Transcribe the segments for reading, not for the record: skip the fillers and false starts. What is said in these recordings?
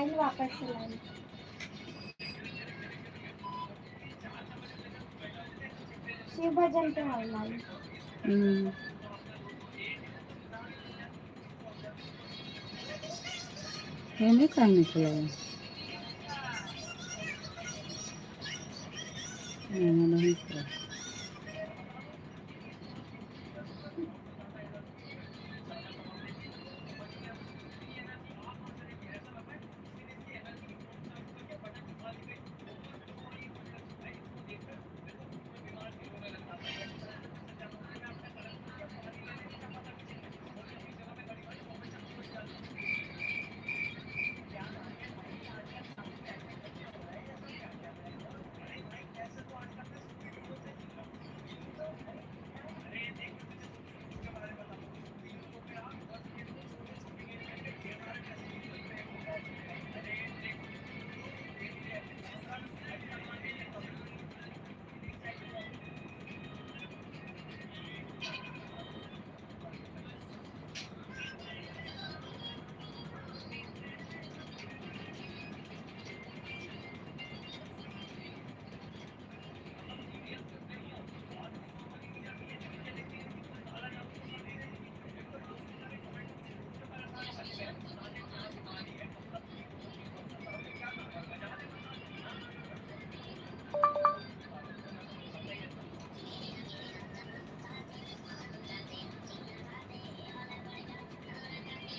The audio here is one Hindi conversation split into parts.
लाइन वापस से लाइन शिव भजन पे है लाइन। ये नहीं काम निकला है। नहीं करा।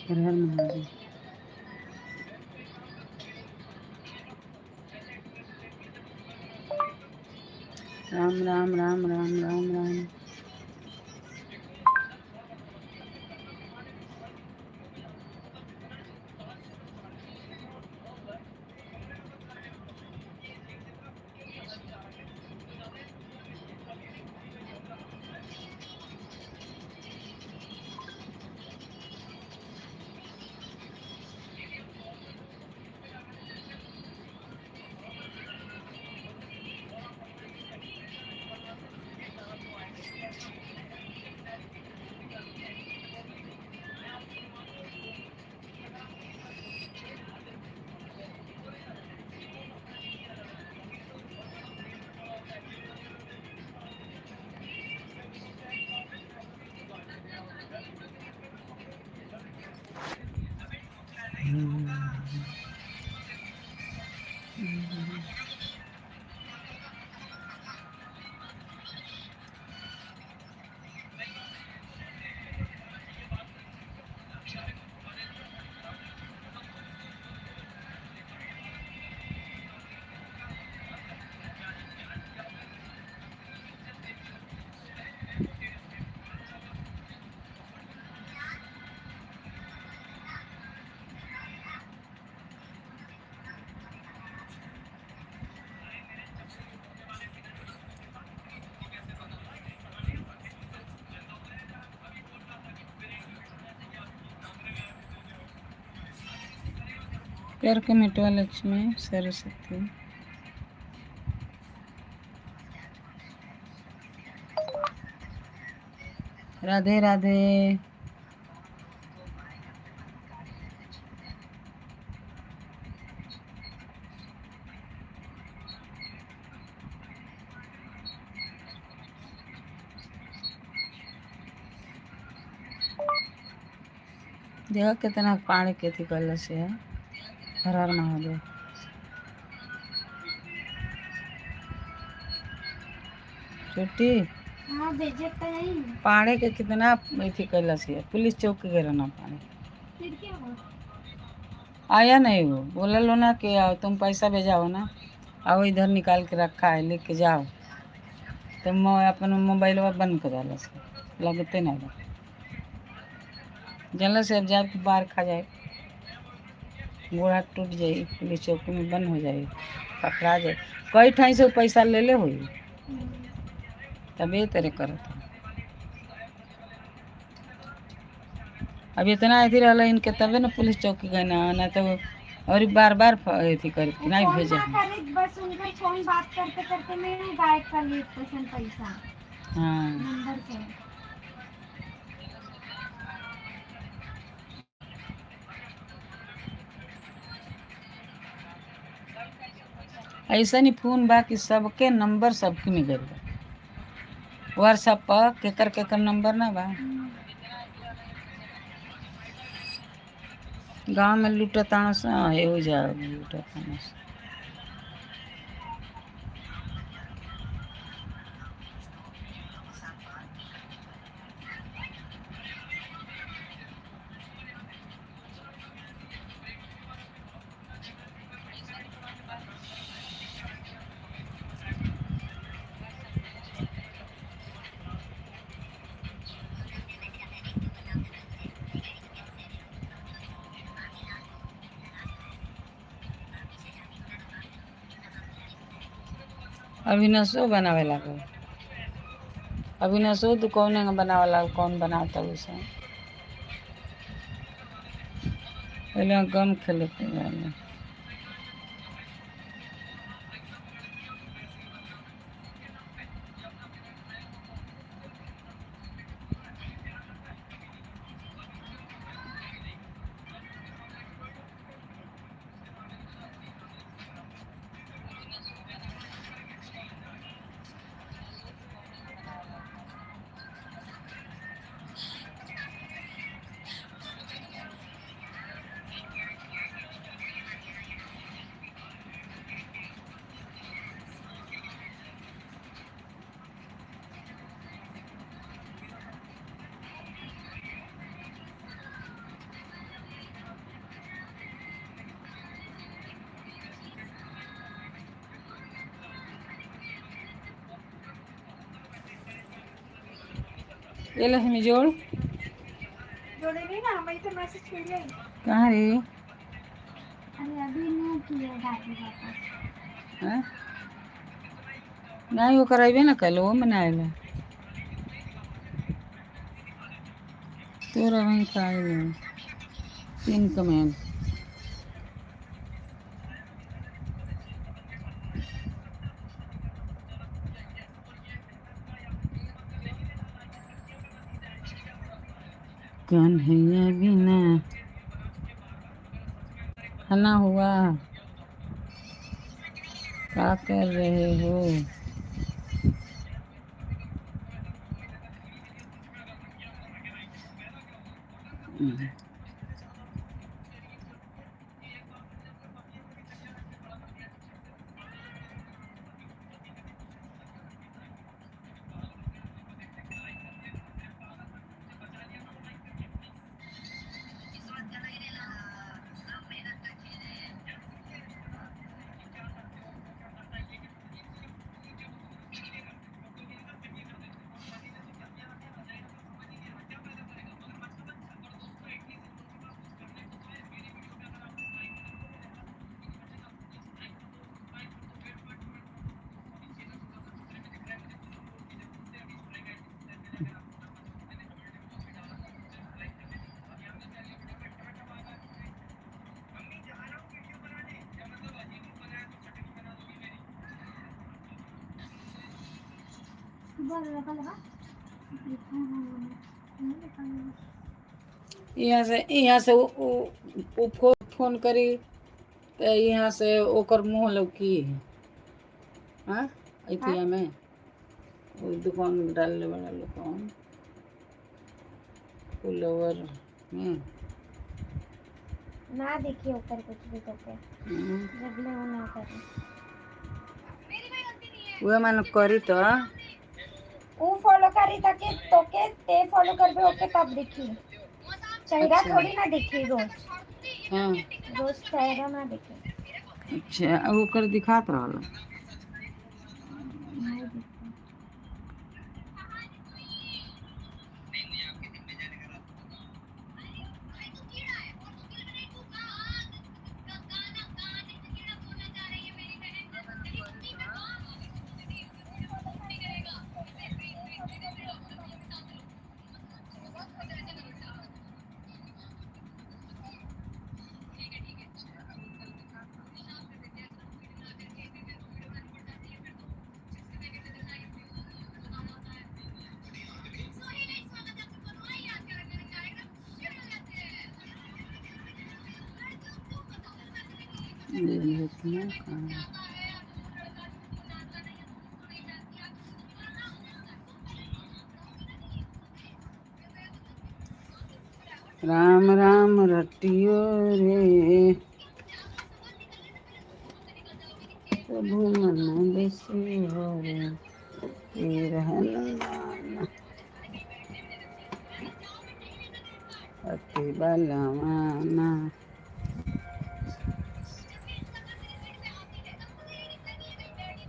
हर हर महादेव। राम राम राम राम राम राम। प्यार के मिटवा लक्ष्मी सरस्वती। राधे राधे। देखा कितना पानी के थी कल से है। हर हर महादेव। छोटी पानी के कितना थी कल से पुलिस चौकी गए ना पानी फिर क्या हुआ? आया नहीं वो बोला लो ना कि तुम पैसा भेजाओ ना आओ इधर निकाल के रखा है लेके जाओ तो मैं अपन मोबाइल बंद कर डाला से लगते नहीं जल्द से अब जाए बाहर खा जाए गोड़ हाथ टूट जाए पुलिस चौकी में बंद हो जाए पकड़ा जाए कई ठाई से पैसा ले ले हुई तबे तेरे करो था। अब इतना अथी रहा इनके तबे ना पुलिस चौकी गए ना तो और बार बार अथी कर नहीं भेजे बस उनका फोन बात करते करते मैं गायब कर ली पैसा। हाँ नंबर से ऐसा नहीं फोन बा कि सबके नंबर सबके मिल गए व्हाट्सएप पर केकर केकर नंबर ना बा। गांव में लूटताना सा हो जा लूटताना सा। अविनाशो बनावे लागल। अविनाशो तो कौन बनावे लागल, कौन बनाता वैसे पहले गम खेलते वाले। ये लो हमें जोड़ जोड़ेगी ना, मैं तो मैसेज कर रही। कहाँ रे? अरे अभी नहीं किया दादी वापस। हैं? नहीं वो कराइबे ना कल वो मनाएला तोरा वहीं खाए 3 कमेंट। कन्हैया बिना खाना हुआ, क्या कर रहे हो? यहाँ से वो फोन करी तो यहाँ से ओकर मुँह लौकी है। हाँ इतिया में वो दुकान में डालने वाला दुकान फुलवर में ना देखिए ऊपर कुछ भी करके जब ले वो ना करे वो मन करी तो वो फॉलो करी ताकि तो के ते फॉलो करबे ओके तब देखी चेहरा अच्छा। थोड़ी ना देखी रोज। हाँ रोज चेहरा ना देखी। अच्छा वो कर दिखात रहल। नहीं देखी। इतना कहाँ। राम राम रटियो रे प्रभु मन बसियो रे ये रहनुमान अति बलवाना।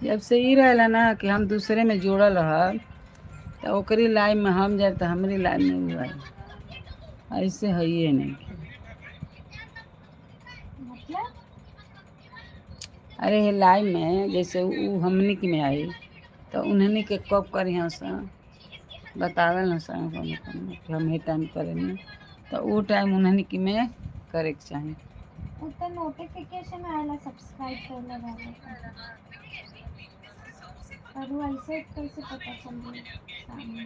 जब से ही रहला ना कि हम दूसरे में जोड़ल रह तो ओकरी लाइन में हम जाए तो हमारी लाइन में हुआ ऐसे है ही नहीं। मतलब अरे लाइन में जैसे वो हमनी की में आई तो उन्हनी के कब करी सा बतावे ना सा कि हम ये टाइम करेंगे तो वो टाइम उन्हनी की में करे के चाहिए। वो तो नोटिफिकेशन आएला सब्सक्राइब कर लगा और वो ऐसे कैसे पता चल रही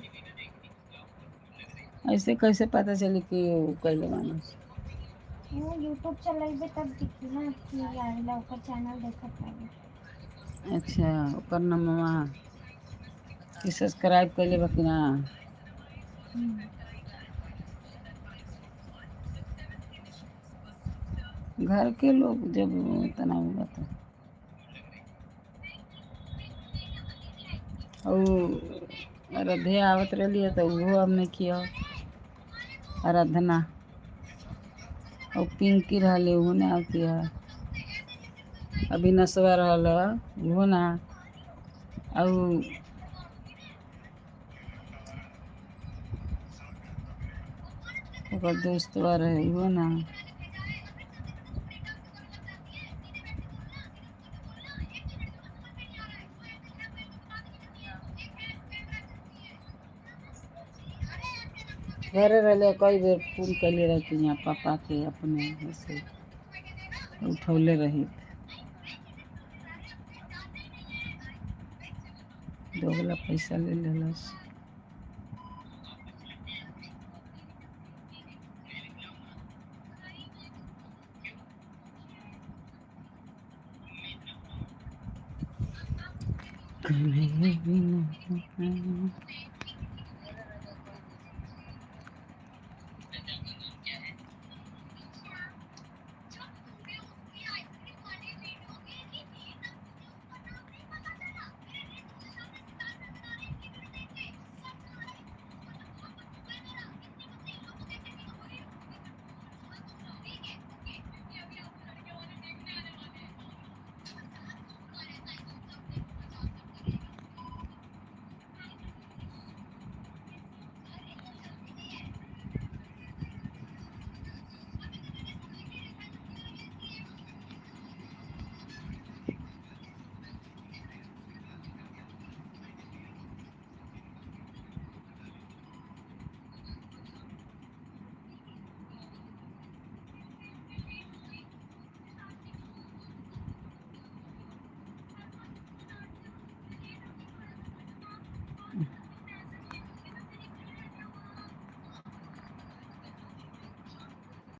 ऐसे कैसे पता चले कि वो कैले मानस। वो यूट्यूब चलाइबे तब दिखी ना कि आएला ओकर चैनल देखत रहे। अच्छा ओकर नमवा कि सब्सक्राइब कर ले कि ना। घर के लोग जब इतना हुआ तो और आराध्या आवत रही है तो वो अब नहीं किया आराधना और पिंकी रहले वो नहीं आती है अभी नसवा रहा वो ना और दोस्त रहे वो ना घरे रहे कई बेर फोन कैले रहती यहाँ पापा के अपने से उठौले रही दोगला पैसा ले लेलस।